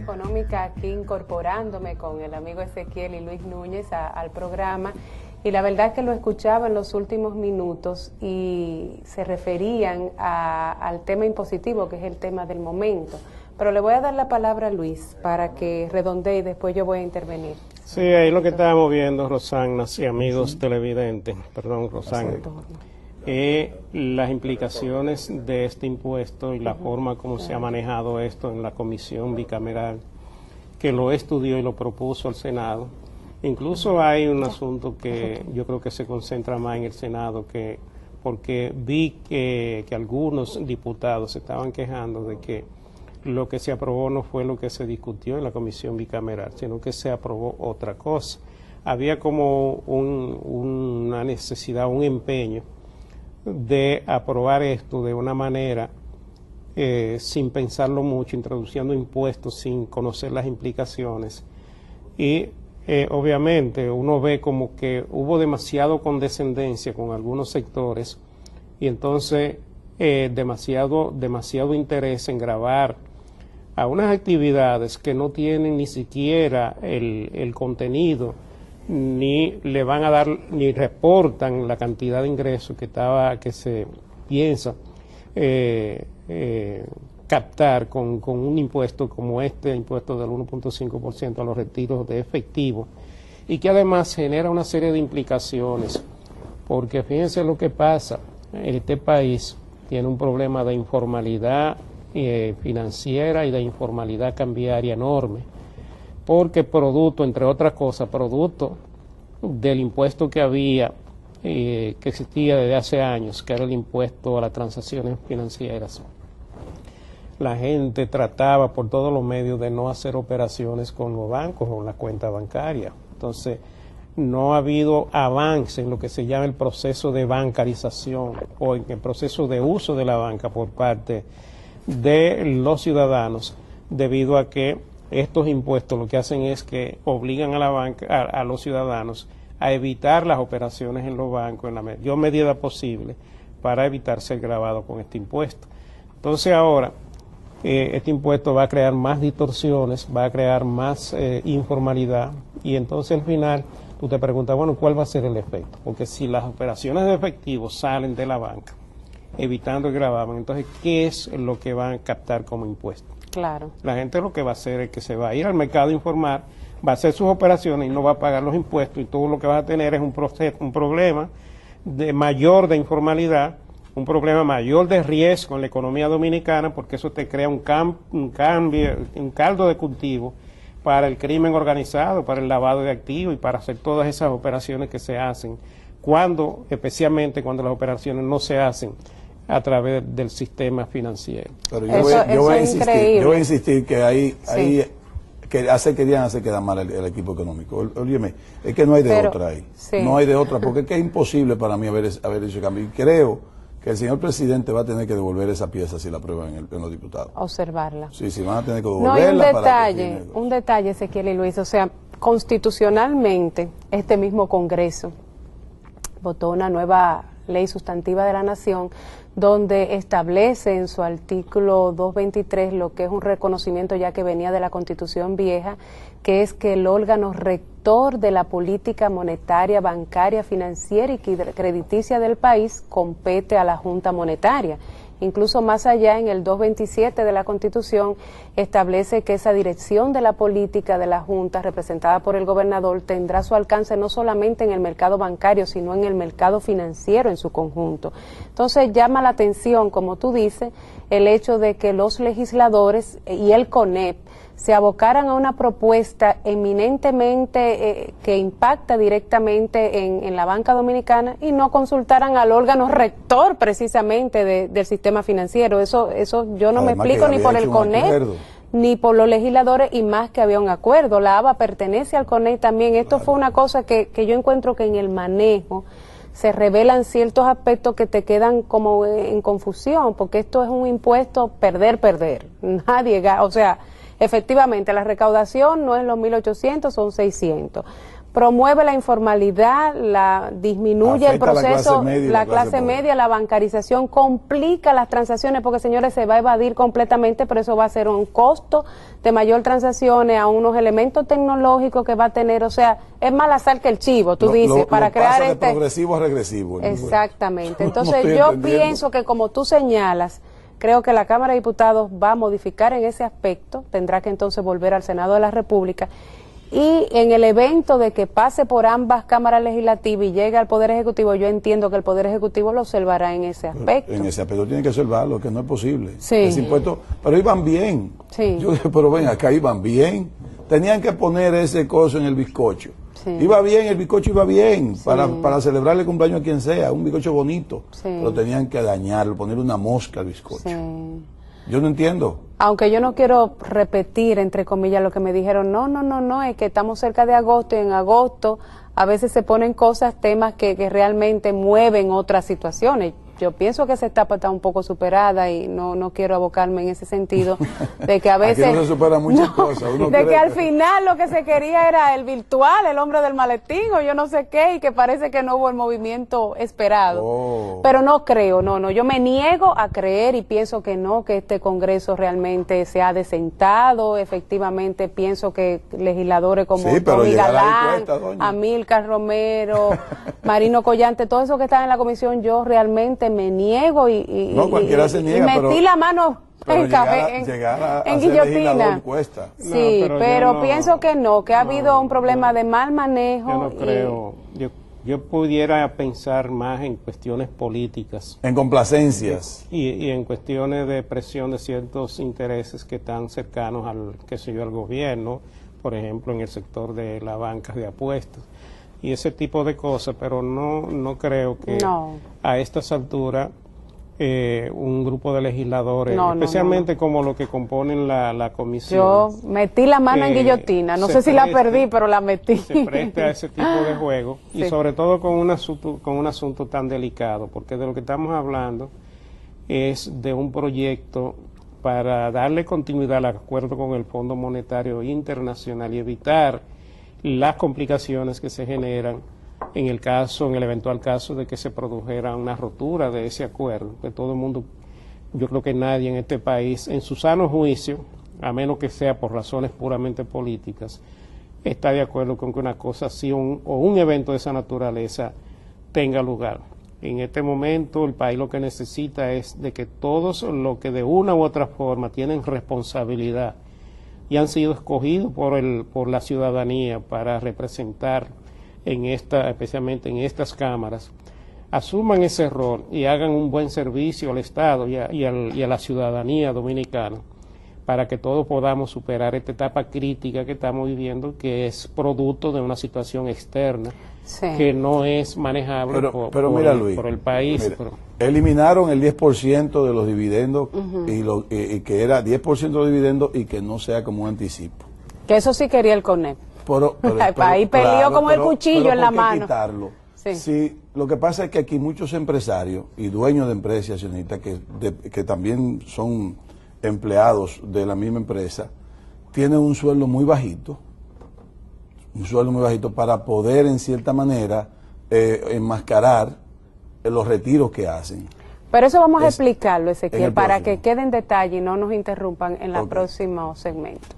Económica, aquí incorporándome con el amigo Ezequiel y Luis Núñez al programa, y la verdad es que lo escuchaba en los últimos minutos y se referían al tema impositivo, que es el tema del momento. Pero le voy a dar la palabra a Luis para que redondee y después yo voy a intervenir. Sí, ahí lo que estábamos viendo, Rosana y amigos televidentes, perdón, Rosana, las implicaciones de este impuesto y la forma como se ha manejado esto en la comisión bicameral que lo estudió y lo propuso al Senado. Incluso hay un asunto que yo creo que se concentra más en el Senado, porque vi que algunos diputados se estaban quejando de que lo que se aprobó no fue lo que se discutió en la comisión bicameral, sino que se aprobó otra cosa. Había como una necesidad, un empeño de aprobar esto de una manera sin pensarlo mucho, introduciendo impuestos sin conocer las implicaciones. Y obviamente uno ve como que hubo demasiado condescendencia con algunos sectores y entonces demasiado interés en gravar a unas actividades que no tienen ni siquiera el contenido, ni le van a dar, ni reportan la cantidad de ingresos que se piensa captar con un impuesto como este impuesto del 1.5% a los retiros de efectivo, y que además genera una serie de implicaciones, porque fíjense lo que pasa, este país tiene un problema de informalidad financiera y de informalidad cambiaria enorme, porque producto, entre otras cosas, producto del impuesto que había, que existía desde hace años, que era el impuesto a las transacciones financieras. La gente trataba por todos los medios de no hacer operaciones con los bancos o la cuenta bancaria. Entonces, no ha habido avance en lo que se llama el proceso de bancarización o en el proceso de uso de la banca por parte de los ciudadanos, debido a que estos impuestos lo que hacen es que obligan a la banca, a los ciudadanos a evitar las operaciones en los bancos en la mayor medida posible para evitar ser gravados con este impuesto. Entonces ahora este impuesto va a crear más distorsiones, va a crear más informalidad, y entonces al final tú te preguntas, bueno, ¿cuál va a ser el efecto? Porque si las operaciones de efectivo salen de la banca evitando el gravamen, entonces ¿qué es lo que van a captar como impuesto? Claro. La gente lo que va a hacer es que se va a ir al mercado informal, va a hacer sus operaciones y no va a pagar los impuestos, y todo lo que va a tener es un problema mayor de informalidad, un problema mayor de riesgo en la economía dominicana, porque eso te crea un caldo de cultivo para el crimen organizado, para el lavado de activos y para hacer todas esas operaciones que se hacen, especialmente cuando las operaciones no se hacen a través del sistema financiero. Pero yo voy a insistir que querían hacer quedar mal el equipo económico. Óyeme, es que no hay de otra ahí. Sí. No hay de otra, porque es que es imposible para mí haber hecho cambio. Y creo que el señor presidente va a tener que devolver esa pieza si la aprueban en los diputados. Observarla. Sí, van a tener que devolverla. No, un detalle, Ezequiel y Luis, o sea, constitucionalmente este mismo Congreso votó una nueva ley sustantiva de la Nación, donde establece en su artículo 223 lo que es un reconocimiento ya que venía de la Constitución vieja, que es que el órgano rector de la política monetaria, bancaria, financiera y crediticia del país compete a la Junta Monetaria. Incluso más allá, en el 227 de la Constitución establece que esa dirección de la política de la Junta, representada por el gobernador, tendrá su alcance no solamente en el mercado bancario, sino en el mercado financiero en su conjunto. Entonces llama la atención, como tú dices, el hecho de que los legisladores y el CONEP se abocaran a una propuesta eminentemente que impacta directamente en la banca dominicana y no consultaran al órgano rector precisamente del sistema financiero. Eso yo no me explico ni por el CONEP ni por los legisladores, y más que había un acuerdo. La ABA pertenece al CONEP también. Esto fue una cosa que yo encuentro que en el manejo se revelan ciertos aspectos que te quedan como en confusión, porque esto es un impuesto perder. Nadie, o sea, efectivamente, la recaudación no es los 1.800, son 600. promueve la informalidad, disminuye el proceso, la clase media, la bancarización, complica las transacciones, porque señores, se va a evadir completamente, pero eso va a ser un costo de mayor transacciones a unos elementos tecnológicos que va a tener, o sea, es más la sal que el chivo, tú dices, para crear de progresivo a regresivo. Exactamente, entonces yo pienso que como tú señalas, creo que la Cámara de Diputados va a modificar en ese aspecto, tendrá que entonces volver al Senado de la República, y en el evento de que pase por ambas cámaras legislativas y llegue al Poder Ejecutivo, yo entiendo que el Poder Ejecutivo lo observará en ese aspecto. En ese aspecto tiene que observarlo, que no es posible. Sí. Ese impuesto, pero iban bien. Sí. Yo dije, pero ven, acá iban bien. Tenían que poner ese coso en el bizcocho. Sí. Iba bien, el bizcocho iba bien, sí, para celebrarle el cumpleaños a quien sea, un bizcocho bonito. Sí. Pero tenían que dañarlo, poner una mosca al bizcocho. Sí. Yo no entiendo. Aunque yo no quiero repetir, entre comillas, lo que me dijeron, no, es que estamos cerca de agosto y en agosto a veces se ponen cosas, temas que realmente mueven otras situaciones. Yo pienso que esa etapa está un poco superada y no quiero abocarme en ese sentido, de que a veces... Aquí no se supera muchas cosas. De que al final lo que se quería era el virtual, el hombre del maletín o yo no sé qué, y que parece que no hubo el movimiento esperado. Oh. Pero no creo, no, yo me niego a creer y pienso que no, que este Congreso realmente se ha desentado, efectivamente pienso que legisladores como Tommy Galán, Amílcar Romero, Marino Collante, todos esos que están en la comisión, yo realmente me niego y metí la mano en café, en guillotina. Cuesta. Sí, pero pienso que no, que ha habido un problema de mal manejo. Yo no creo, yo pudiera pensar más en cuestiones políticas. En complacencias. Y en cuestiones de presión de ciertos intereses que están cercanos al gobierno, por ejemplo, en el sector de las bancas de apuestas. Y ese tipo de cosas, pero no creo que a estas alturas un grupo de legisladores, especialmente como los que componen la comisión. Yo metí la mano en guillotina, no sé si la perdí, pero la metí. Se preste a ese tipo de juego y sobre todo con un asunto tan delicado, porque de lo que estamos hablando es de un proyecto para darle continuidad al acuerdo con el Fondo Monetario Internacional y evitar las complicaciones que se generan en el eventual caso de que se produjera una rotura de ese acuerdo, que todo el mundo, yo creo que nadie en este país, en su sano juicio, a menos que sea por razones puramente políticas, está de acuerdo con que una cosa así o un evento de esa naturaleza tenga lugar. En este momento el país lo que necesita es de que todos los que de una u otra forma tienen responsabilidad y han sido escogidos por la ciudadanía para representar especialmente en estas cámaras, asuman ese rol y hagan un buen servicio al Estado y a la ciudadanía dominicana para que todos podamos superar esta etapa crítica que estamos viviendo, que es producto de una situación externa que no es manejable por el país. Mira, eliminaron el 10% de los dividendos y que era 10% de los dividendos y que no sea como un anticipo. Que eso sí quería el CONEP. Ahí peleó como el cuchillo en la mano. Quitarlo. Sí, lo que pasa es que aquí muchos empresarios y dueños de empresas accionistas que también son empleados de la misma empresa tienen un sueldo muy bajito para poder en cierta manera enmascarar los retiros que hacen. Pero eso vamos a explicarlo, Ezequiel, para que quede en detalle y no nos interrumpan en el próximo segmento.